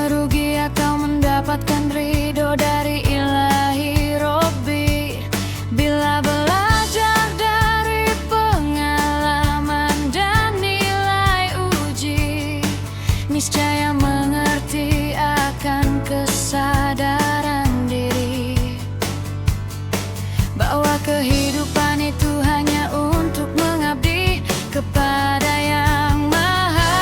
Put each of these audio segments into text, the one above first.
merugi atau mendapatkan ridho dari Ilahi Robbi. Bila belajar dari pengalaman dan nilai uji, niscaya mengerti akan kesadaran diri bahwa kehidupan itu hanya untuk mengabdi kepada Yang Maha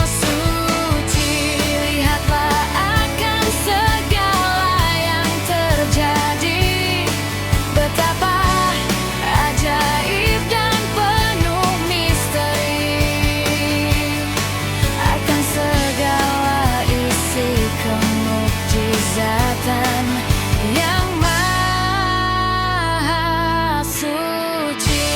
Suci. Lihatlah akan segala yang terjadi, betapa ajaib dan penuh misteri akan segala isi kemukjizatan Yang Maha Suci.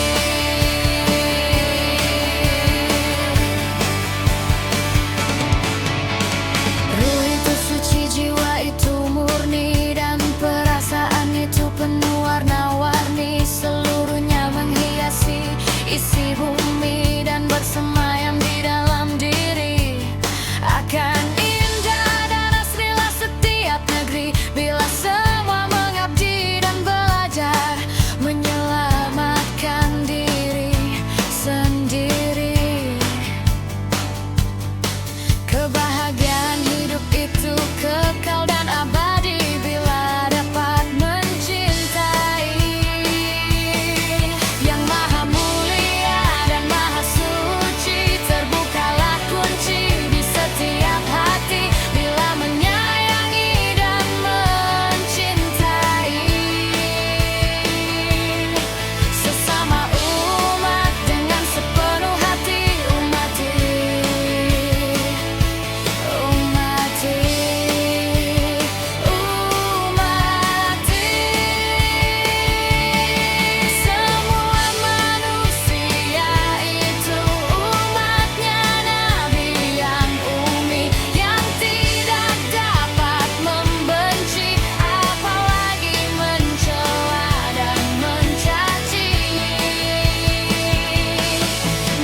Ruh itu suci, jiwa itu murni, dan perasaan itu penuh warna-warni. Seluruhnya menghiasi isi bumi dan bersemayam di dalam diri. Akan indah dan asrilah setiap negeri bila semua mengabdi dan belajar menyelamatkan diri sendiri. Kebahagiaan hidup itu kekal dan abadi bila dapat mencintai Yang Maha Mulia dan Maha Suci. Terbukalah kunci di setiap hati bila menyayangi dan mencintai sesama umat dengan sepenuh hati. Semua manusia itu umatnya, Nabi yang umi, yang tidak dapat membenci, apalagi mencela dan mencaci.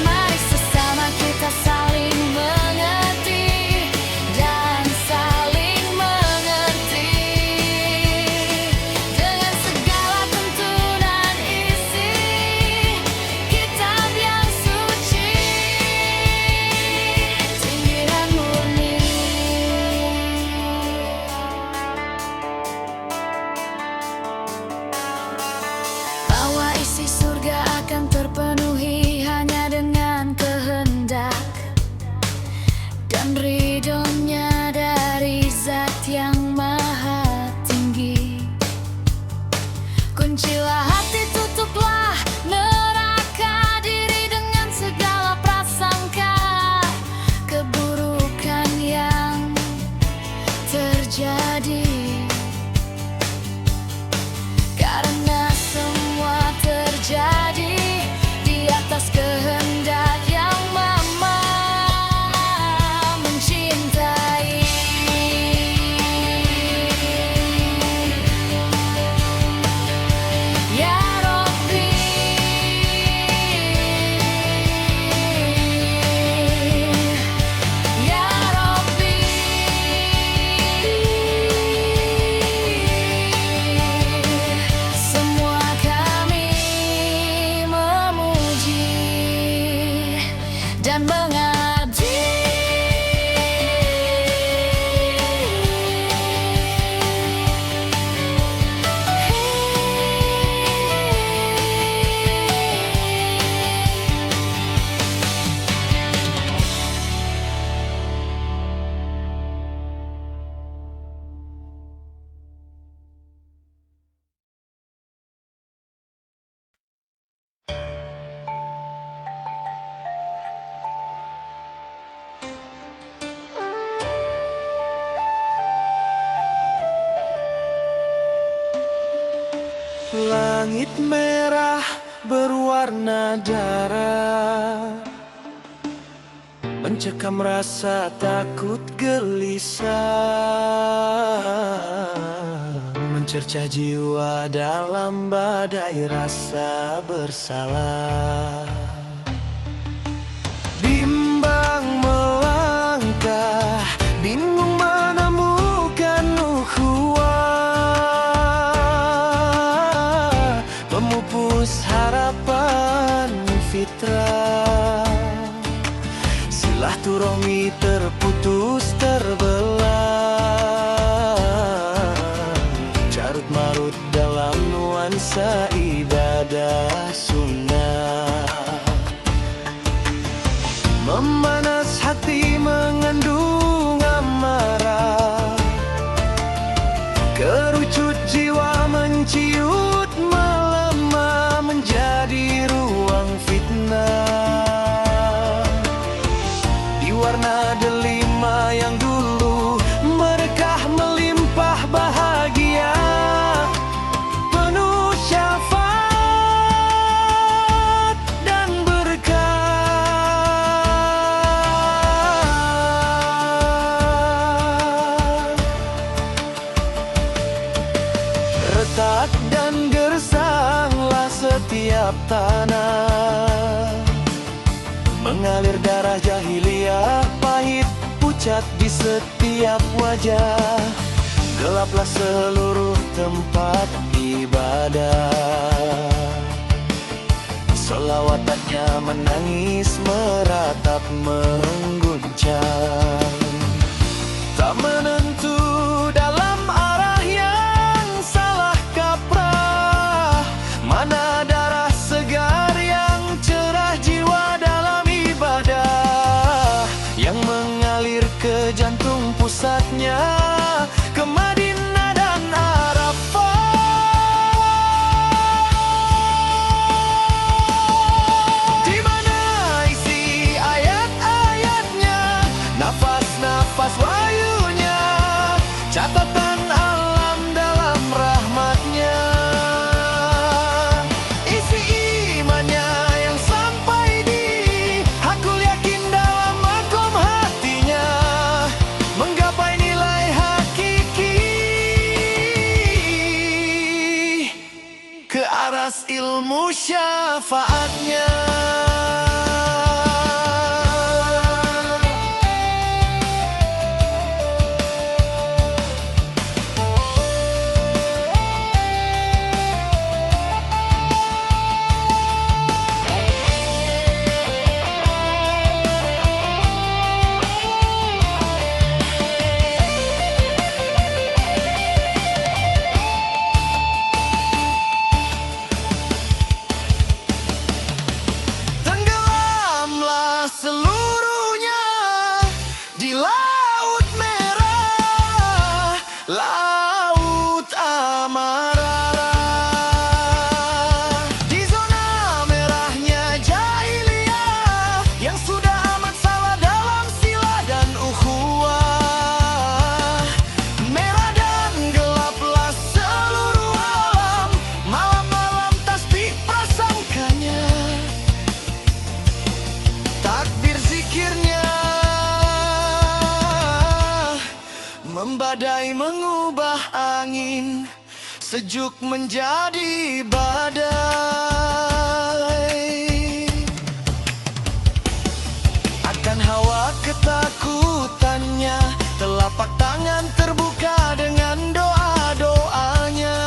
Mari sesama kita saling mengerti dan saling mengerti dengan segala tuntunan isi kitab yang suci, tinggi dan murni. Bahwa isi surga akan terpenuhi hanya dengan kehendak dan ridhonya dari Zat yang Maha Tinggi. Kuncilah hati, tutuplah neraka diri dengan segala prasangka keburukan yang terjadi, karena semua terjadi di atas kehendak Yang Maha mencintai. Ya Robbi, Ya Robbi, semua kami memuji dan mengabdi. Langit merah berwarna darah, mencekam rasa takut gelisah, mencercah jiwa dalam badai rasa bersalah. Bimbang melangkah mana delima yang dulu berkah melimpah bahagia, penuh syafaat dan berkah. Retak dan gersanglah setiap tanah, mengalir darah jahiliyah pahit pucat di setiap wajah. Gelaplah seluruh tempat ibadah, selawatannya menangis meratap mengguncang. Tak menentu dalam arah yang salah kaprah, mana darah segar yang cerah jiwa dalam ibadah, yang mengalir ke jantung pusatnya, ke Madinah dan Arafah, di mana isi ayat-ayatnya, nafas-nafas wahyunya, catatan alam dalam rahmatnya, isi imannya yang sampai di hakul yakin dalam makom hatinya, menggapai nilai hakiki ke aras ilmu syafaatnya. Tenggelamlah seluruhnya di Laut Merah, Laut Amarah, di zona merahnya jahiliyah yang sudah amat salah dalam sila dan ukhuwah. Merah dan gelaplah seluruh alam, malam-malam tasbih prasangkanya, takbir zikirnya, membadai mengubah angin sejuk menjadi badai. Akan hawa ketakutannya, telapak tangan terbuka dengan doa-doanya.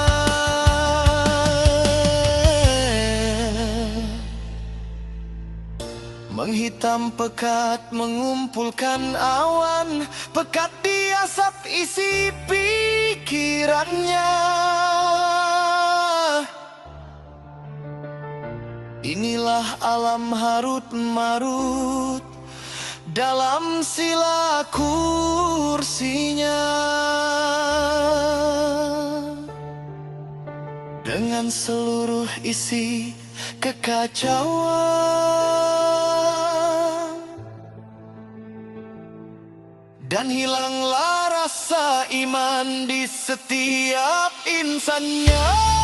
Menghitam pekat mengumpulkan awan, pekat di asap isi pikirannya. Inilah alam harut marut dalam sila kursinya, dengan seluruh isi kekacauan, dan hilanglah rasa iman di setiap insannya.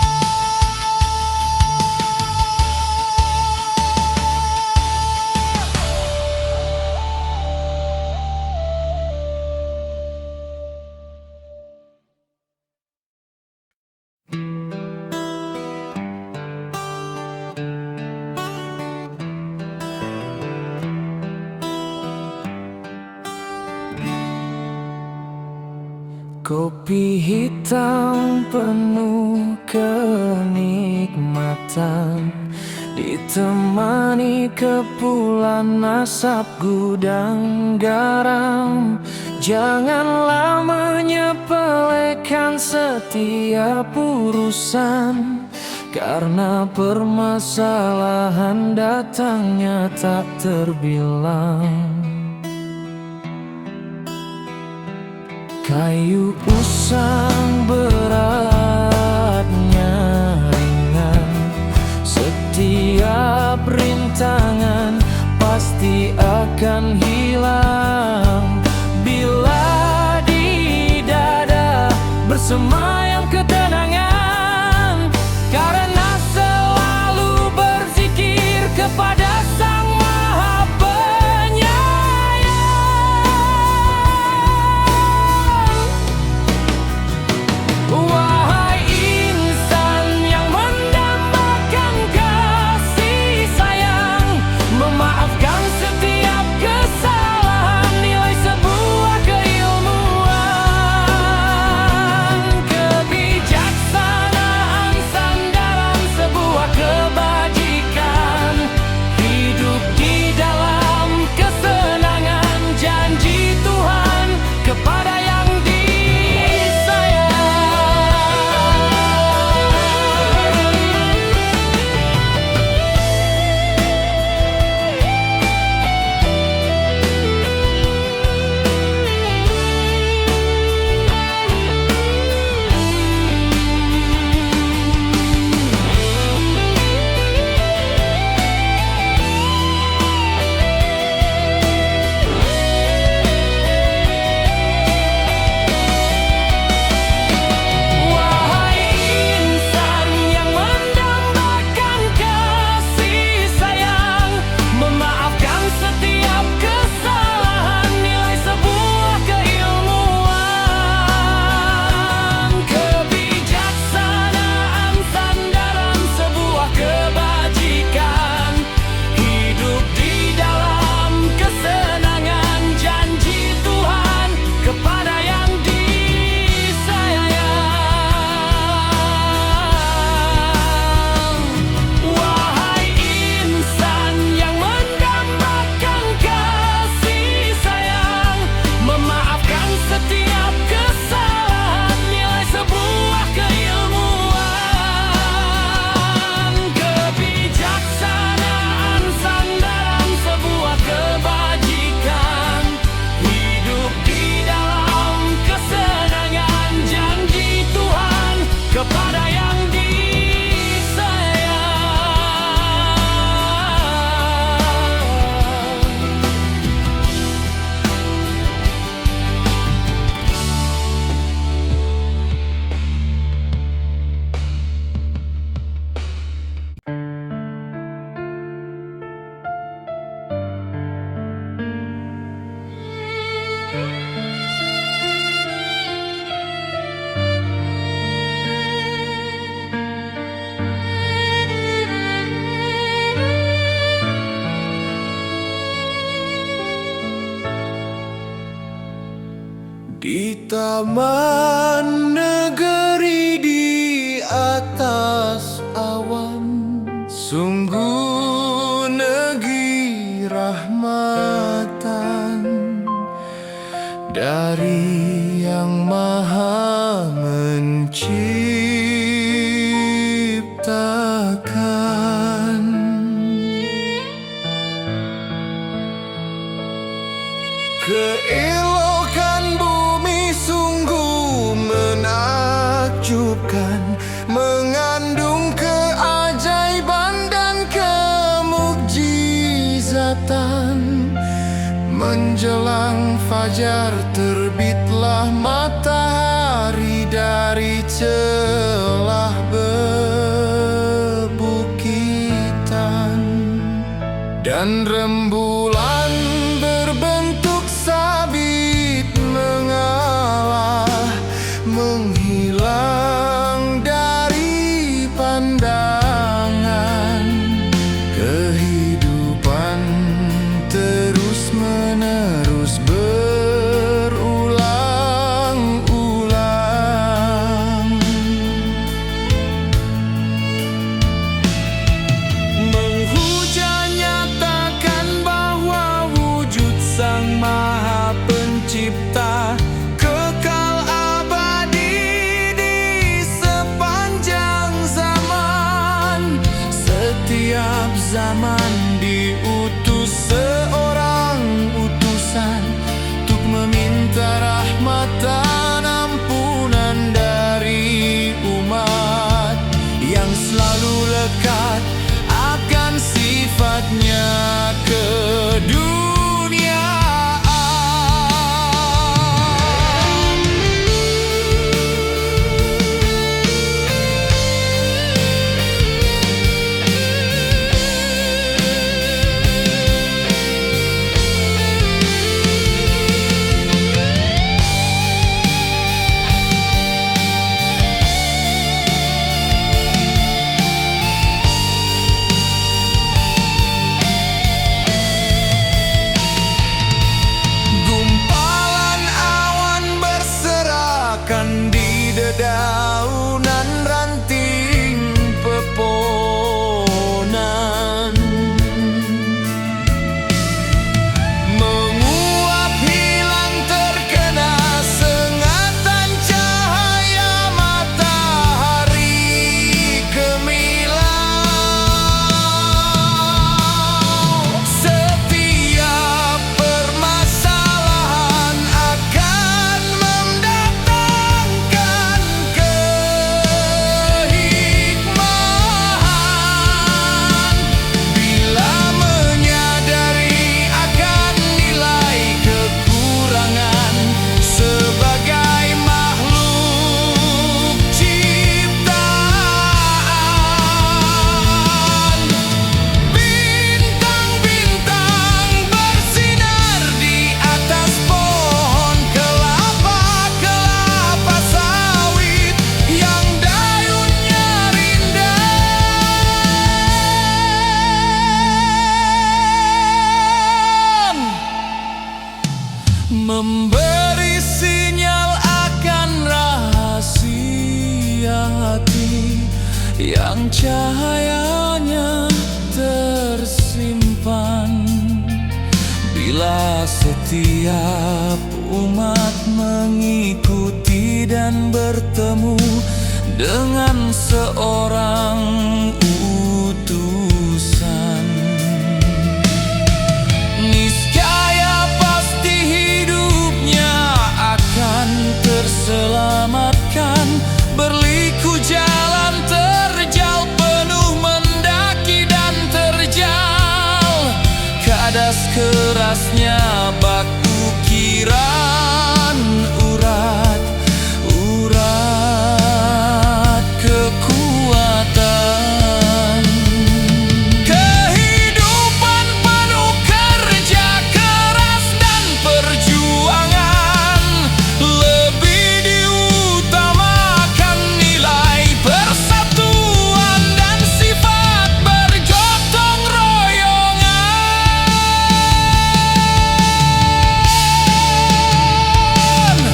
Kopi hitam penuh kenikmatan, ditemani kepulan asap gudang garam. Janganlah menyepelekan setiap urusan, karena permasalahan datangnya tak terbilang. Kayu usang beratnya ringan, setiap rintangan pasti akan hilang. semayam ketenangan, karena selalu berzikir kepada Sang Maha Penyayang. Wahai insan yang mendambakan kasih sayang, memaafkan setiap kesalahan nilai sebuah keilmuan, kebijaksanaan sandaran sebuah kebajikan, hidup di dalam kesenangan, janji Tuhan kepada yang disayang. Wahai insan yang mendambakan kasih sayang, memaafkan setiap kesalahan nilai sebuah keilmuan, kebijaksanaan sandaran sebuah kebajikan, hidup di dalam kesenangan, janji Tuhan kepada yang disayang. Wahai insan yang mendambakan kasih sayang, memaafkan setiap kesalahan nilai sebuah keilmuan, kebijaksanaan sandaran sebuah kebajikan, hidup di dalam kesenangan, janji Tuhan kepada yang disayang. Di taman negeri di atas awan, sungguh negeri rahmatan dari Yang Maha Menciptakan. Keelokan bumi sungguh menakjubkan, mengandung keajaiban dan kemukjizatan. Menjelang fajar terbitlah matahari dari celah bebukitan, dan rembulan berbentuk sabit mengalah, menghilang dari pandangan. Kehidupan terus-menerus berulang-ulang. Menghujat nyatakan bahwa wujud Sang Maha Pencipta kekal abadi di sepanjang zaman. Setiap zaman diutus seorang utusan untuk meminta rahmat dan ampunan dari umat yang selalu lekat akan sifatnya keduniaan. yang cahayanya tersimpan. Bila setiap umat mengikuti dan bertemu dengan seorang utusan, niscaya pasti hidupnya akan terselamatkan. Berliku jalan terjal, penuh mendaki dan terjal. Kadas kerasnya bak ukiran, urat kekuatan. Kehidupan penuh kerja keras dan perjuangan. Lebih diutamakan nilai persatuan dan sifat bergotong royongan.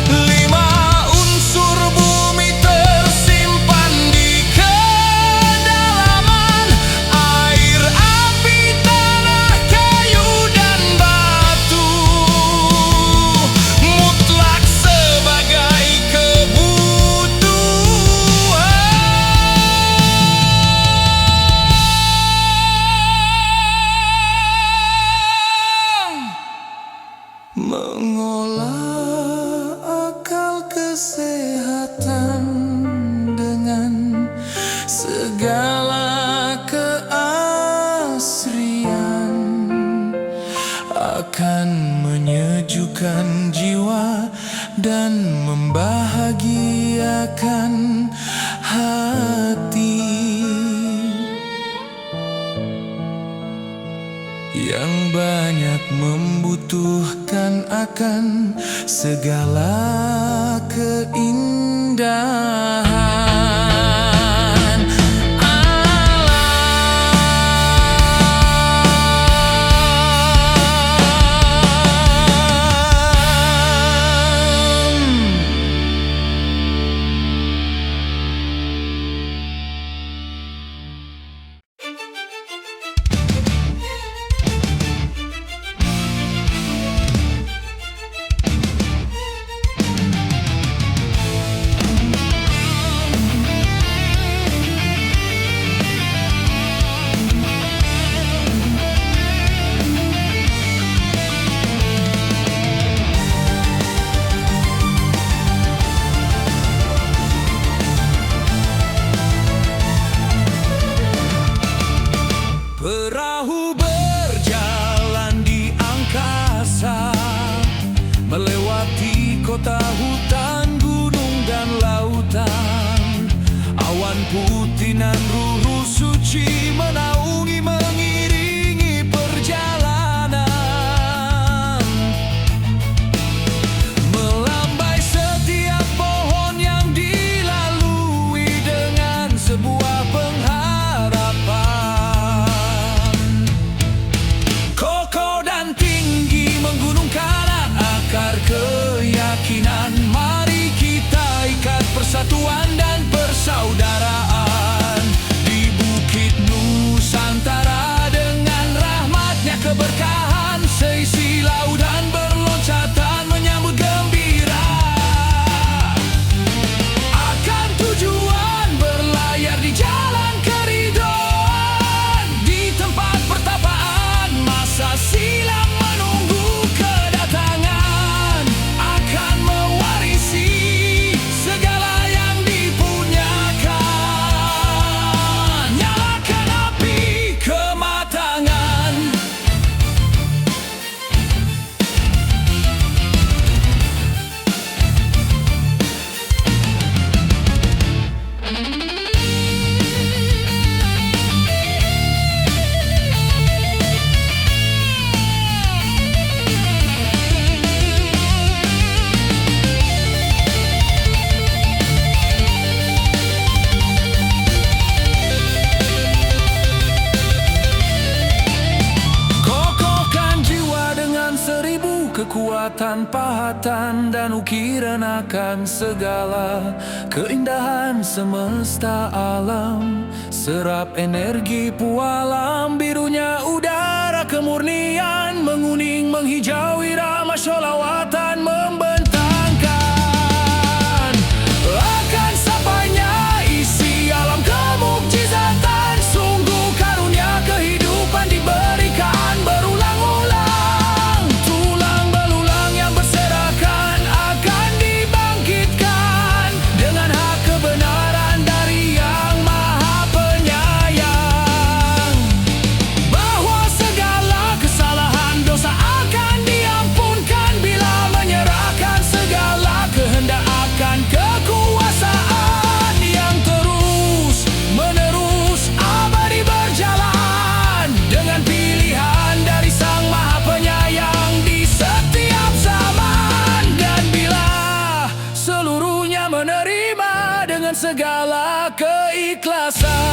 5 unsur bumi tersimpan di kedalaman: air, api, tanah, kayu, dan batu. Mutlak sebagai kebutuhan. Mengolah akal kesehatan dengan segala keasrian akan menyejukkan jiwa dan membahagiakan hati. Yang banyak membutuhkan akan segala keindahan alam. Perahu berjalan di angkasa, melewati kota, hutan, gunung, dan lautan. Awan putih nan ruruh suci menaungi mengiringi perjalanan. Melambai setiap pohon yang dilalui dengan sebuah pengharapan. Kokoh dan tinggi menggunungkan akar keyakinan. Mari kita ikat persatuan dan persaudaraan di Bukit Nusa. pahatan dan ukiran akan segala keindahan semesta alam. Serap energi pualam, birunya udara kemurnian, menguning menghijau irama sholawatan membentangkan. Akan sampainya isi alam kemukjizatan, sungguh karunia kehidupan diberikan berulang-ulang. Tulang belulang yang berserakan akan dibangkitkan dengan hak kebenaran dari Yang Maha Penyayang. Bahwa segala kesalahan dosa akan diampunkan bila menyerahkan segala kehendak akan kekuasaan yang terus menerus abadi berjalan dengan pilihan dari Sang Maha Penyayang di setiap zaman. Dan bila seluruhnya menerima dengan segala keikhlasan.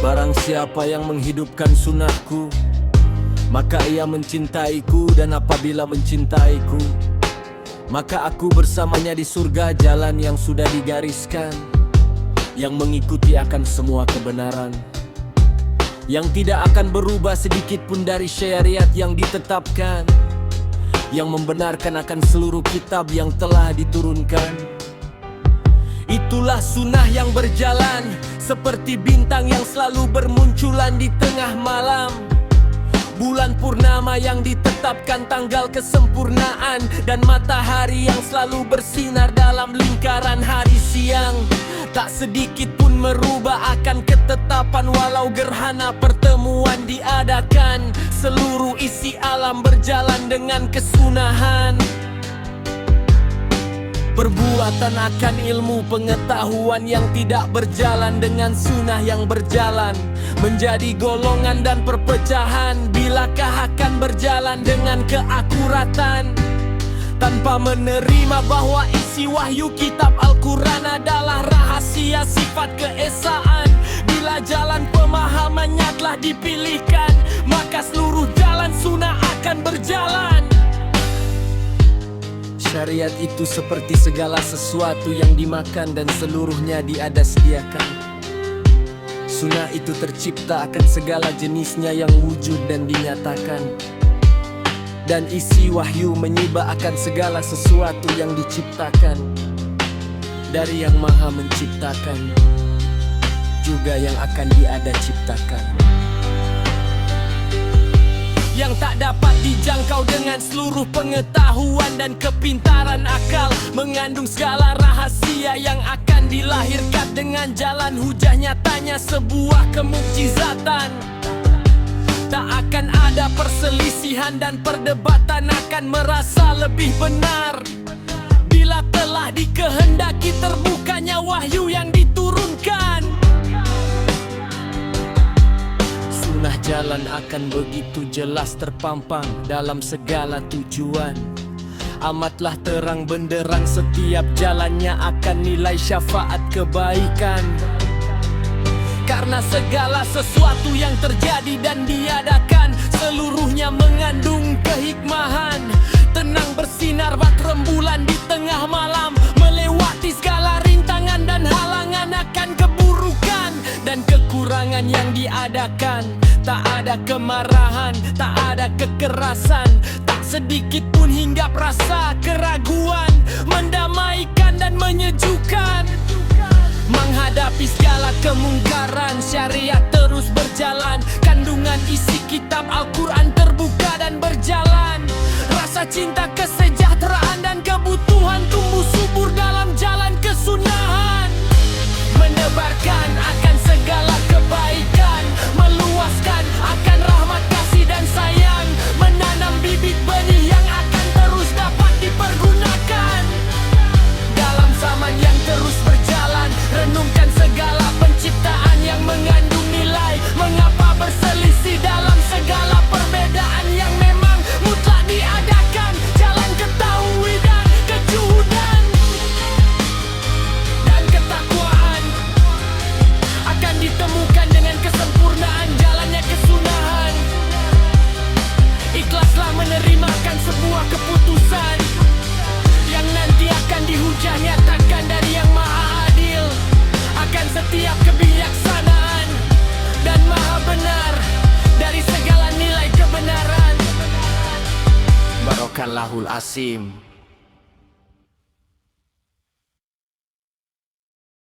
Barang siapa yang menghidupkan sunahku, maka ia mencintaiku, dan apabila mencintaiku, maka aku bersamanya di surga, jalan yang sudah digariskan, yang mengikuti akan semua kebenaran, yang tidak akan berubah sedikit pun dari syariat yang ditetapkan, yang membenarkan akan seluruh kitab yang telah diturunkan. Itulah sunnah yang berjalan seperti bintang yang selalu bermunculan di tengah malam, bulan purnama yang ditetapkan tanggal kesempurnaan, dan matahari yang selalu bersinar dalam lingkaran hari siang. Tak sedikit pun merubah akan ketetapan walau gerhana pertemuan diadakan. Seluruh isi alam berjalan dengan kesunahan. Perbuatan akan ilmu pengetahuan yang tidak berjalan dengan sunnah yang berjalan, menjadi golongan dan perpecahan. Bilakah akan berjalan dengan keakuratan, tanpa menerima bahwa isi wahyu kitab Al-Quran adalah rahasia sifat keesaan. Bila jalan pemahamannya telah dipilihkan, maka seluruh jalan sunnah akan berjalan. Syariat itu seperti segala sesuatu yang dimakan dan seluruhnya diada sediakan. Sunnah itu tercipta akan segala jenisnya yang wujud dan dinyatakan, dan isi wahyu menyibak akan segala sesuatu yang diciptakan dari Yang Maha Menciptakan, juga yang akan diada ciptakan, yang tak dapat dijangkau dengan seluruh pengetahuan dan kepintaran akal, mengandung segala rahasia yang akan dilahirkan dengan jalan hujah nyatanya sebuah kemukjizatan. Tak akan ada perselisihan dan perdebatan akan merasa lebih benar bila telah dikehendaki terbukanya wahyu yang diturunkan. Sunnah jalan akan begitu jelas terpampang dalam segala tujuan. Amatlah terang benderang setiap jalannya akan nilai syafaat kebaikan. Karena segala sesuatu yang terjadi dan diadakan, seluruhnya mengandung kehikmahan. Tenang bersinar bak rembulan di tengah malam, melewati segala rintangan dan halangan akan keburukan dan kekurangan yang diadakan. Tak ada kemarahan, tak ada kekerasan, tak sedikit pun hinggap rasa keraguan. Mendamaikan dan menyejukkan, menghadapi segala kemungkaran. Syariat terus berjalan, kandungan isi kitab Al-Quran terbuka dan berjalan. Rasa cinta, kesejahteraan dan kebutuhan tumbuh subur dalam jalan kesunahan. Menebarkan akan segala kebaikan, meluaskan akan rahmat kasih dan sayang, menanam bibit benih yang akan terus dapat dipergunakan. Allahul Asim.